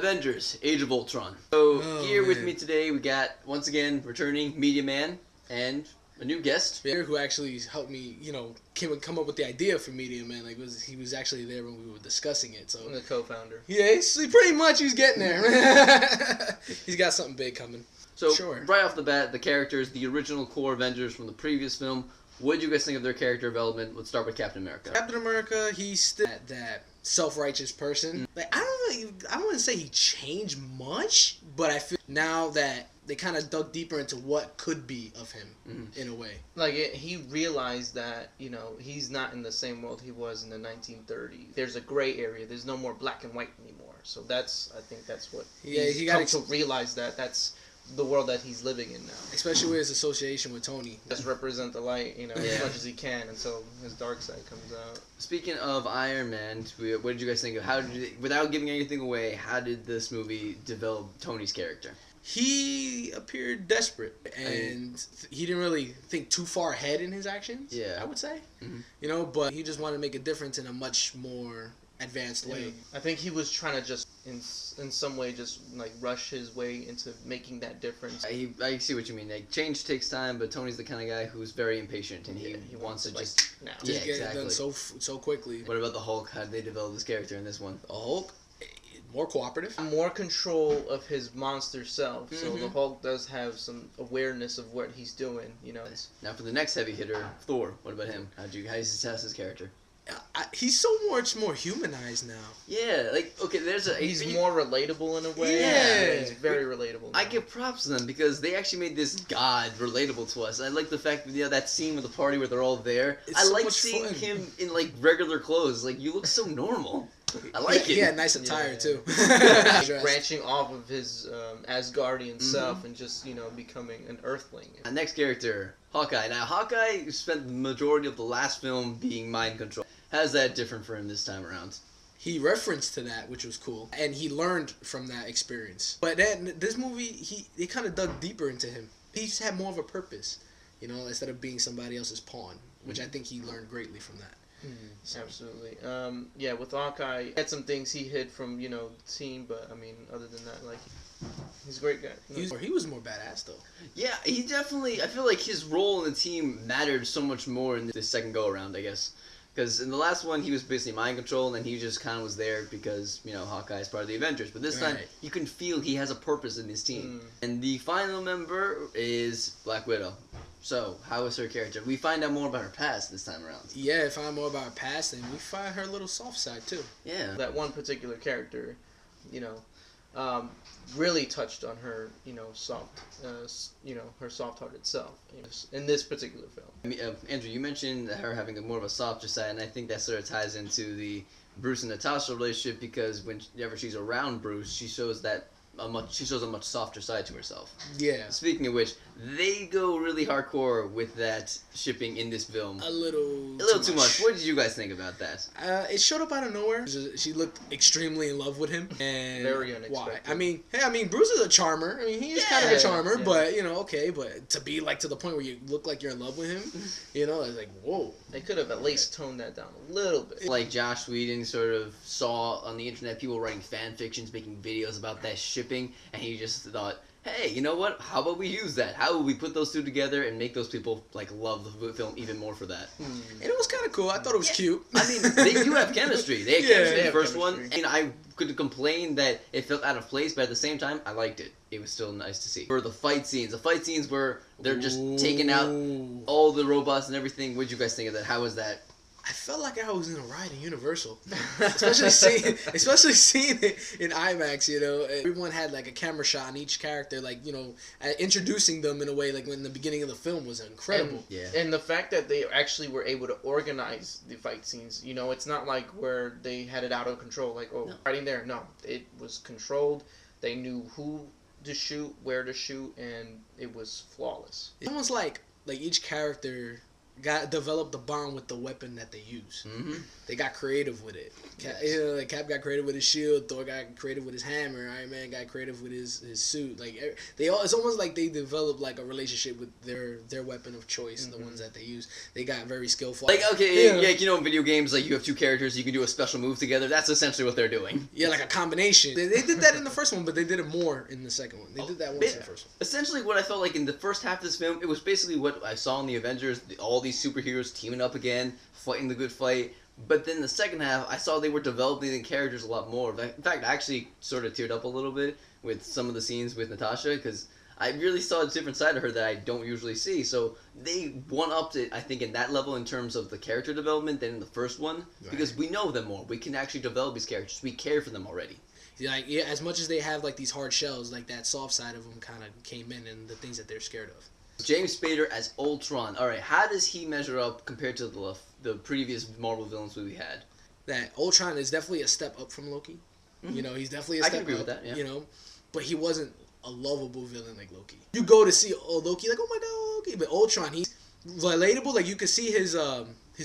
Avengers, Age of Ultron. So here with man. me today, we got, once again, returning Media Man and a new guest. Who actually helped me, come up with the idea for Media Man. He was actually there when we were discussing it. So I'm the co-founder. yeah, pretty much he's getting there. He's got something big coming. So Sure. right off the bat, the characters, the original core Avengers from the previous film. What did you guys think of their character development? Let's start with Captain America. Captain America, he's still that self-righteous person. I wouldn't say he changed much, but I feel now that they kind of dug deeper into what could be of him in a way. He realized that, he's not in the same world he was in the 1930s. There's a gray area. There's no more black and white anymore. So I think that's what he come to realize that's the world that he's living in now. Especially with his association with Tony. Just represent the light, as much as he can until his dark side comes out. Speaking of Iron Man, what did you guys think of without giving anything away, how did this movie develop Tony's character? He appeared desperate, and he didn't really think too far ahead in his actions, I would say. But he just wanted to make a difference in a much more advanced way. I think he was trying to just in some way just rush his way into making that difference. I see what you mean. Change takes time, but Tony's the kind of guy who's very impatient and he wants to just now. Just get it done so quickly. What about the Hulk? How did they develop this character in this one? The Hulk, more cooperative, more control of his monster self. So the Hulk does have some awareness of what he's doing. Now for the next heavy hitter, Thor. What about him? How do you test his character? He's so much more humanized now. Yeah, he's more relatable in a way. Yeah, he's very relatable now. I give props to them because they actually made this god relatable to us. I like the fact that that scene with the party where they're all there. It's I so like much seeing fun. him in regular clothes. You look so normal. I like it. Yeah, nice attire too. Branching off of his Asgardian self and just becoming an Earthling. Next character, Hawkeye. Now Hawkeye spent the majority of the last film being mind control. How's that different for him this time around? He referenced to that, which was cool, and he learned from that experience. But then this movie, they kind of dug deeper into him. He just had more of a purpose, instead of being somebody else's pawn, which I think he learned greatly from that. Absolutely. With Hawkeye, he had some things he hid from, the team, but, other than that, he's a great guy. He was more badass, though. Yeah, he definitely, I feel like his role in the team mattered so much more in this second go-around, I guess. Because in the last one, he was basically mind control, and then he just kind of was there because, Hawkeye is part of the Avengers. But this time, you can feel he has a purpose in his team. And the final member is Black Widow. So, how is her character? We find out more about her past this time around. Yeah, find out more about her past, and we find her little soft side, too. Yeah. That one particular character, really touched on her, her soft-hearted self in this particular film. Andrew, you mentioned her having more of a softer side, and I think that sort of ties into the Bruce and Natasha relationship because whenever she's around Bruce, she shows a much softer side to herself. Yeah. Speaking of which, they go really hardcore with that shipping in this film. A little too much. What did you guys think about that? It showed up out of nowhere. She looked extremely in love with him, and very unexpected. Why? Bruce is a charmer. He is kind of a charmer, but but to be to the point where you look like you're in love with him, it's like whoa. They could have at least toned that down a little bit. Josh Whedon sort of saw on the internet people writing fan fictions, making videos about that shipping, and he just thought, hey, you know what? How about we use that? How would we put those two together and make those people love the film even more for that? And it was kind of cool. I thought it was cute. They do have chemistry. They had chemistry in the first chemistry. one, and I couldn't complain that it felt out of place, but at the same time, I liked it. It was still nice to see. For the fight scenes where they're just taking out all the robots and everything. What did you guys think of that? How was that? I felt like I was in a ride in Universal, especially seeing it in IMAX. Everyone had a camera shot on each character, introducing them in a way when the beginning of the film was incredible. And the fact that they actually were able to organize the fight scenes, it's not where they had it out of control, fighting there. No, it was controlled. They knew who to shoot, where to shoot, and it was flawless. It's almost like each character developed a bond with the weapon that they use. Mm-hmm. They got creative with it. Cap got creative with his shield. Thor got creative with his hammer. Iron Man got creative with his suit. Like it's almost like they developed like a relationship with their weapon of choice. The ones that they use. They got very skillful. Like in video games, like you have two characters, you can do a special move together. That's essentially what they're doing. Yeah, like a combination. They did that in the first one, but they did it more in the second one. They did that once in the first one. Essentially, what I felt like in the first half of this film, it was basically what I saw in the Avengers. All these superheroes teaming up again, fighting the good fight. But then the second half, I saw they were developing the characters a lot more. In fact, I actually sort of teared up a little bit with some of the scenes with Natasha, because I really saw a different side of her that I don't usually see. So they one-upped it, I think, in that level in terms of the character development than in the first one, because we know them more. We can actually develop these characters. We care for them already. Like, as much as they have like these hard shells, like that soft side of them kind of came in, and the things that they're scared of. James Spader as Ultron. All right, how does he measure up compared to the previous Marvel villains we had? That Ultron is definitely a step up from Loki. Mm-hmm. You know, he's definitely a step up. I can agree with that, yeah. You know, but he wasn't a lovable villain like Loki. You go to see Loki, like, oh my god, Loki. But Ultron, he's relatable. Like, you could see his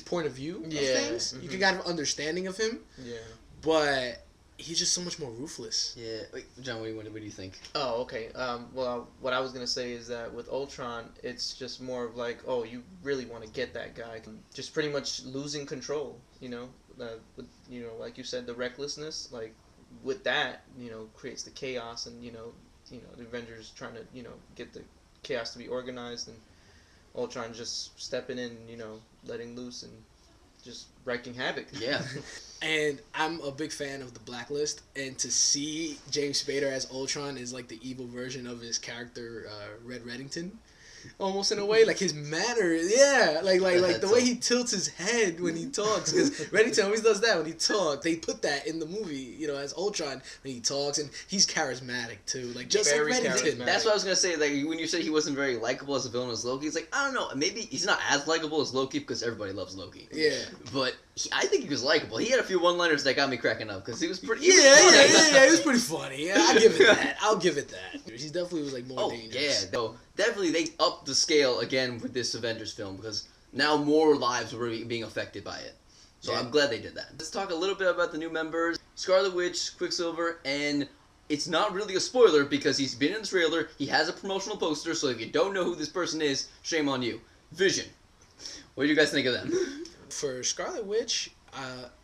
point of view of things. Mm-hmm. You can get an understanding of him. Yeah. But he's just so much more ruthless. Yeah. Wait, John, what do you think? Oh, okay. Well, what I was going to say is that with Ultron, it's just more of like, oh, you really want to get that guy. Just pretty much losing control, you know? With, you know, like you said, the recklessness, like, with that, you know, creates the chaos, and, you know, the Avengers trying to, you know, get the chaos to be organized, and Ultron just stepping in, you know, letting loose and just wreaking havoc. Yeah. And I'm a big fan of the Blacklist, and to see James Spader as Ultron is like the evil version of his character, Red Reddington. Almost in a way, like his manner, like the way he tilts his head when he talks. Because Reddington always does that when he talks. They put that in the movie, you know, as Ultron when he talks, and he's charismatic too, like just very like Reddington. That's what I was gonna say. Like when you said he wasn't very likable as a villain as Loki, it's like I don't know, maybe he's not as likable as Loki because everybody loves Loki. Yeah, but I think he was likable. He had a few one-liners that got me cracking up because he was pretty. He was pretty funny. Yeah, I'll give it that. He definitely was like more dangerous. Yeah, no, definitely they upped the scale again with this Avengers film because now more lives were being affected by it. So I'm glad they did that. Let's talk a little bit about the new members: Scarlet Witch, Quicksilver, and it's not really a spoiler because he's been in the trailer. He has a promotional poster, so if you don't know who this person is, shame on you. Vision. What do you guys think of them? For Scarlet Witch,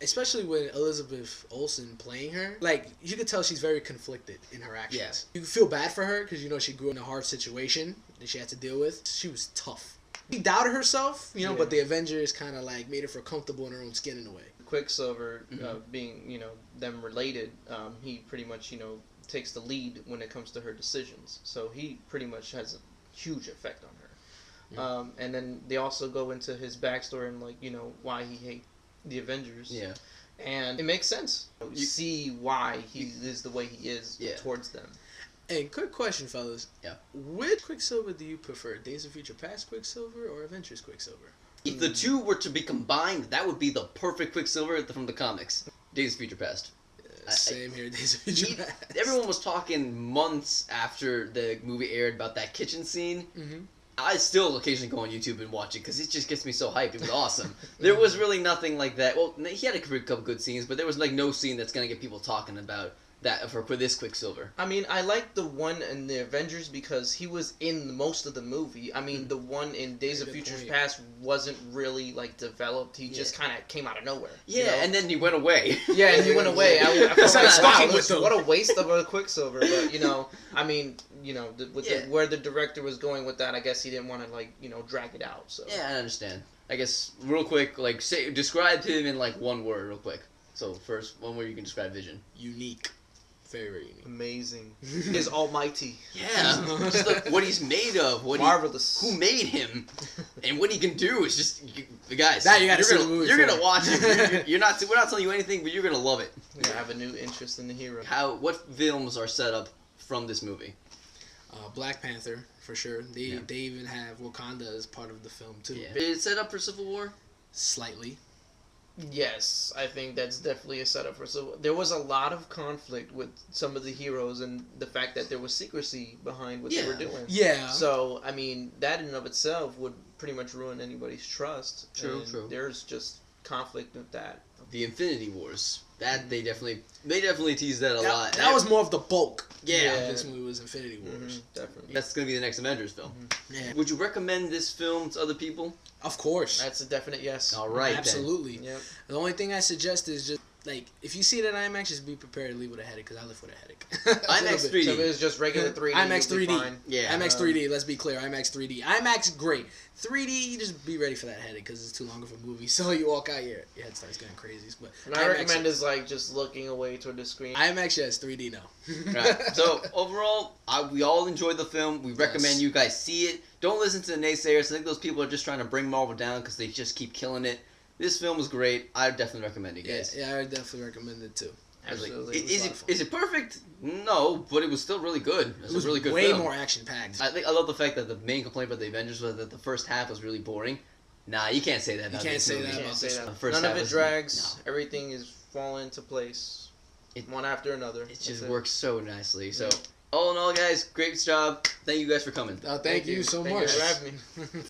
especially with Elizabeth Olsen playing her, like, you could tell she's very conflicted in her actions. Yeah. You feel bad for her because, you know, she grew in a hard situation that she had to deal with. She was tough. She doubted herself, you know, but the Avengers kind of, like, made her feel comfortable in her own skin in a way. Quicksilver, being, you know, them related, he pretty much, you know, takes the lead when it comes to her decisions. So he pretty much has a huge effect on her. And then they also go into his backstory and, like, you know, why he hates the Avengers. Yeah. And it makes sense. You see why he is the way he is towards them. Hey, quick question, fellas. Yeah. Which Quicksilver do you prefer? Days of Future Past Quicksilver or Avengers Quicksilver? If the two were to be combined, that would be the perfect Quicksilver from the comics. Days of Future Past. Same here, Days of Future Past. Everyone was talking months after the movie aired about that kitchen scene. Mm-hmm. I still occasionally go on YouTube and watch it because it just gets me so hyped. It was awesome. There was really nothing like that. Well, he had a couple good scenes, but there was like no scene that's going to get people talking about that for this Quicksilver. I mean, I like the one in the Avengers because he was in most of the movie. I mean, the one in Days of Future Past wasn't really, like, developed. He just kind of came out of nowhere. Yeah, you know? And then he went away. Yeah, and he went away. I felt like, wow, what a waste of a Quicksilver. But, you know, I mean, you know, where the director was going with that, I guess he didn't want to, like, you know, drag it out. So yeah, I understand. I guess, real quick, like, describe him in, like, one word real quick. So, first, one word you can describe Vision. Unique. Very unique. Amazing. He's almighty. Yeah. Just like what he's made of. Marvelous. Who made him. And what he can do is just... guys, that you gotta see the movie you're going to watch it. We're not telling you anything, but you're going to love it. You have a new interest in the hero. What films are set up from this movie? Black Panther, for sure. They even have Wakanda as part of the film, too. Yeah. Is it set up for Civil War? Slightly. Yes, I think that's definitely a setup for. So there was a lot of conflict with some of the heroes, and the fact that there was secrecy behind what they were doing. Yeah. So I mean, that in and of itself would pretty much ruin anybody's trust. True. There's just conflict with that. The Infinity Wars. That they definitely teased that a lot. That was more of the bulk. Yeah. This movie was Infinity Wars. Definitely. That's gonna be the next Avengers film. Yeah. Would you recommend this film to other people? Of course. That's a definite yes. All right. Absolutely. Yep. The only thing I suggest is just like if you see it at IMAX, just be prepared to leave with a headache because I live with a headache. IMAX 3D. So if it was just regular 3D. IMAX you'll be 3D. fine. Yeah. IMAX 3D. Let's be clear. IMAX 3D. IMAX great. 3D, you just be ready for that headache because it's too long of a movie. So you walk out, your head starts getting crazy. But And I recommend is like just looking away toward the screen. IMAX, yes. 3D, no. Right. So overall, we all enjoyed the film. We recommend you guys see it. Don't listen to the naysayers. I think those people are just trying to bring Marvel down because they just keep killing it. This film was great. I definitely recommend it, guys. Yeah, I would definitely recommend it too. Absolutely. Is it perfect? No, but it was still really good. It was a really good way film. more action packed. I love the fact that the main complaint about the Avengers was that the first half was really boring. Nah, you can't say that about this movie. You can't say that. The first None half of it was- drags. no. Everything is falling into place. One after another. It just works so nicely. So, all in all, guys, great job. Thank you guys for coming. Thank you so Thank much. you for having me.